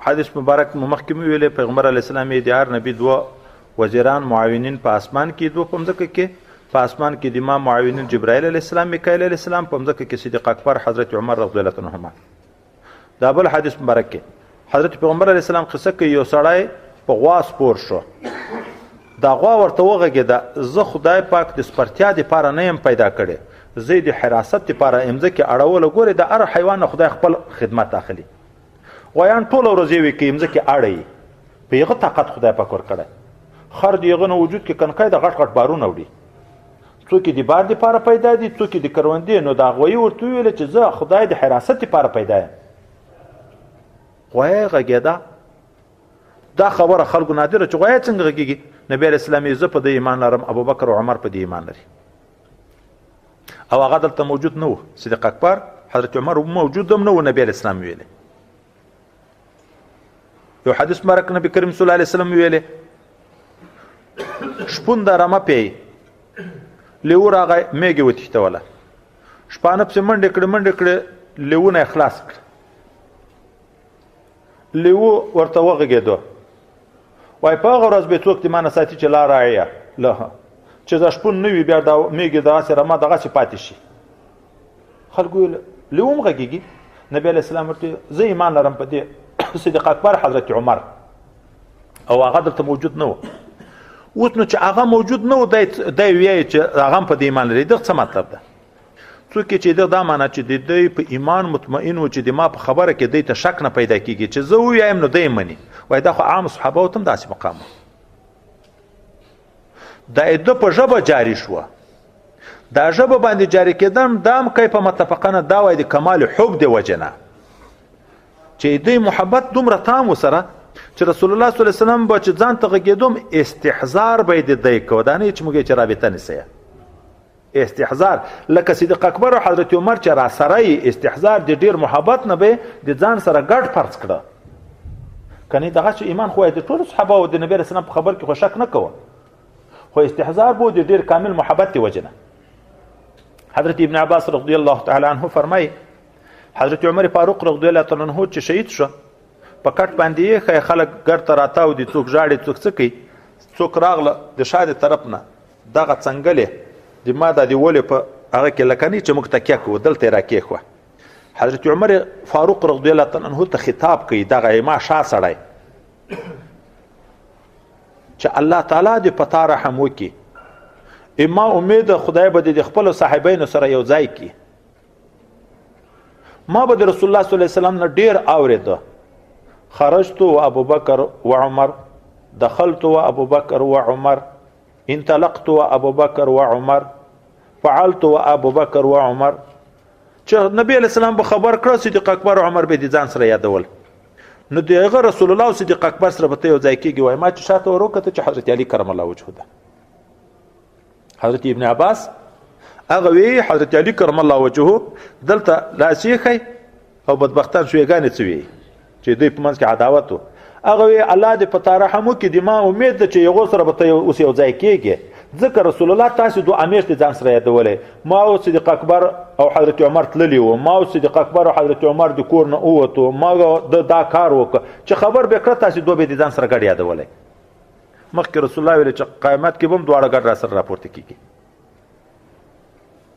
حدیث مبارک مخکې مې ویلې پیغمبر علیه السلام یې د هر نبي دوه وزیران معاونین په اسمان کې دوه په مځکه کې په اسمان کې د ما معاونین جبرائیل علیه السلام میکائیل علیه السلام په مځکه کې صدیق اکبر حضرت عمر رضی الله عنهما. دا بل حدیث مبارک کې حضرت پیغمبر علیه السلام قصه کوي یو سړی په غوا سپور شو. دا غوا ورته وغږېده زه خدای پاک د سپرتیا دپاره نه یم پیدا کړی، زه د حراست دپاره امځکې اړوله. ګورې د هر حیوان نه خدای خپل خدمت اخلي. غوایان ټوله ورځ یې وي کوي امځکې اړوي، په هغه طاقت خدای پاک ورکړی. خر د هغه نه وجود کې کنکای د غټ غټ بارونه وړي، څوک یې د بار دپاره پیدا دي، څوک یې د کروندې. نو دا غوایي ورته وویله چې زه خدای د حراست دپاره پیدا یم. غوایه غږېده. دا خبره خلکو نادره چې غوایه څنګه غږېږي. نبی علیه السلام یې زه په دې ایمان لرم، ابوبکر او عمر په دې ایمان لري. او هغه دلته موجود نه و، صدیق اکبر حضرت عمر موجود هم نه و. نبی علیه السلام ویلې یو حدیث مبارک نبی کریم صلی الله علیه وسلم ویلې شپون د رمه پی لیو راغی میږي وتښتوله، شپانه پسې منډې کړې لیوونه یې خلاص کړه. لیو ورته وغږېدو، وای په هغه ورځ به څوک د ما نه ساتي چې لا راعیه له چې دا شپون نه وي بیا دا میږي دغسې رمه دغسې پاتې شي. خلکو ویل لیو هم غږېږي. نبي علیه السلام ورته زه ایمان لرم په دې صدیق اکبر حضرت عمر، او هغه دلته موجود نه و. اوس نو چې هغه موجود نه و دی ویایي چې هغه هم په دې ایمان لري. دغه څه مطلب ده؟ څوک چې د دا معنی چې د دوی په ایمان مطمئن و چې د ما په خبره کې دوی ته شک نه پیدا کېږي چې زه ووایم نو دی مني. وایي دا خو عام صحابه ته هم داسې مقام و. دا د په ژبه جاري شوه. دا ژبه باندې جاري کېدم دا هم کیفه متفقنه دا وایي د کمال حب د وجې نه چې دوی محبت دومره تام وسره چې رسول الله صلی الله علیه وسلم به چې ځان ته غږېدم استحضار به یې د دی کوه. دا نه چې موږ چې رابطه نیسئ، استحضار لکه صدیق اکبر او حضرت عمر چې را سره یې استحضار د ډېر محبت نه به د ځان سره ګډ فرض کړه. کنې دغه چې ایمان خو د ټولو صحابه او د نبي رسول الله په خبر کې خو شک نه کوه، خو استحضار بو د ډېر کامل محبت دی وجه نه. حضرت ابن عباس رضی الله تعالی عنه فرمایي حضرت عمر فاروق رضی الله تعالی عنه چې شهید شو په کټ باندې یې خلک ګر ته راتاو دي، څوک ژاړي څوک څه کوي. څوک راغله د شا د طرف نه دغه څنګلې د ما دا د ولې په هغه کې لکنی چې موږ تکیه کوو دلته یې راکېښوه. حضرت عمر فاروق رضی الله تعالی عنه ته خطاب کوي دغه ما شا سړی چې الله تعالی دې په تا رحم وکړي. ما امید خدای به د خپلو صاحبینو سره یو ځای کړي. ما به د رسول الله صلی الله علیه وسلم نه ډېر اورېده. خرجت و ابو بکر و عمر، دخلت و ابو بکر و عمر، انطلقت و ابو بکر و عمر، فعلت و ابو بکر و عمر. چې نبی علیه السلام به خبر کړه صدیق اکبر او عمر به د ځان سره یادول. نو دغه رسول الله او صدیق اکبر سره به ته یو ځای کېږي. وایي ما چې شاته ور وکته چې حضرت علي کرم الله وجهه ده. حضرت ابن عباس هغه وی حضرت علي کرم الله وجهه دلته لاس یې ښی او بدبختان شویګانې څه وی چې دوی په منځ کې عداوت و. هغه وی الله دې په تا رحم وکړي. د ما امید ده چې یغو سره به ته اوس یو ځای کېږي، ځکه رسول الله تاسې دوه میاشتې ځان سره یادولی. ما او صدیق اکبر او حضرت عمر تللي وو، ما او صدیق اکبر او حضرت عمر د کور نه ووتو، ما دا کار وکړه چې خبر به کړه تاسې دوه به د ځان سره ګډ یادولی. مخکې رسول الله ویل چې قیامت کې به هم دواړه ګډ را سره راپورته کېږي.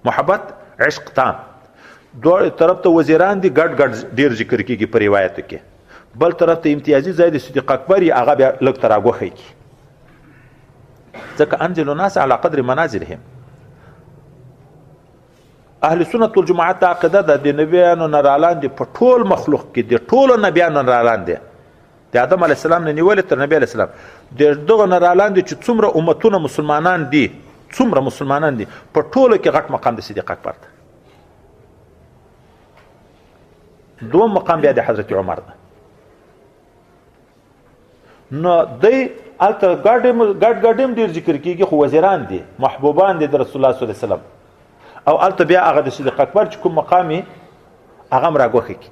محبت عشق تام دواړه طرف ته وزیران دي، ګډ ډېر ذکر کېږي په روایتو کې. بل طرف ته امتیازي ځای د صدیق اکبر یې هغه بیا لږ ته راګوښی کړي، ځکه انزل الناس على قدر منازلهم. اهل سنت والجماعت عقیده ده د نبیانو نه رالاندې په ټول مخلوق کې د ټولو نبیانو نه رالاندې د آدم علیه السلام نه نیولې تر نبی علیه السلام د دغه نه رالاندې چې څومره امتونه مسلمانان دي، څومره مسلمانان دي، په ټولو کې غټ مقام د صدیق اکبر ده. دوم مقام بیا د حضرت عمر ده. نو دی هلته ګډ ډېر ذکر کېږي، خو وزیران دي، محبوبان دي د رسول الله صلی الله علیه وسلم. او هلته بیا هغه د صدیق اکبر چې کوم مقام یې هغه هم راګوښی کړي.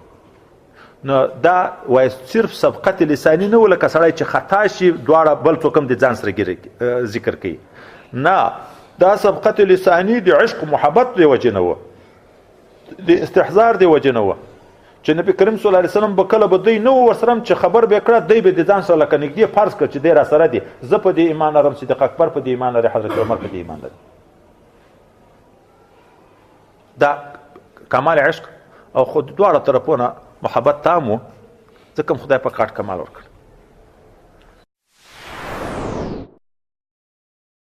نو دا وایي صرف سبقت لساني نه و لکه سړی چې خطا شي دواړه بل څوک هم د ځان سره ذکر کوي. نه، دا سبقت لساني د عشق محبت دی وجه نه و، د استحضار دی وجه نه و چې نبی کریم صلی الله علیه وسلم به کله به دوی نه و ورسره چې خبر به کړه دوی به د ځان سره لکه نږدې فرض کړ چې دی را سره دي زه په دې ایمان لرم صدیق اکبر په دې ایمان لري حضرت عمر په دې ایمان لري دا کمال عشق او خود دواړه طرفونه محبت تام و ځکه خدای په کاټ کمال ورکړ